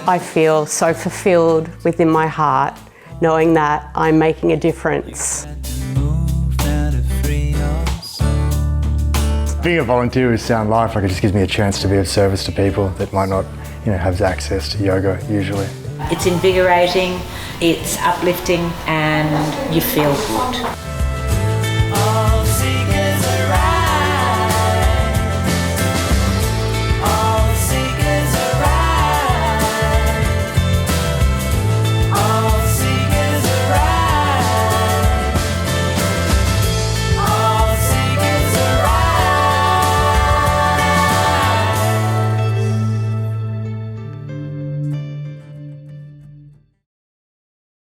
I feel so fulfilled within my heart knowing that I'm making a difference. Being a volunteer with Sound Life, it just gives me a chance to be of service to people that might not, have access to yoga usually. It's invigorating, it's uplifting, and you feel good.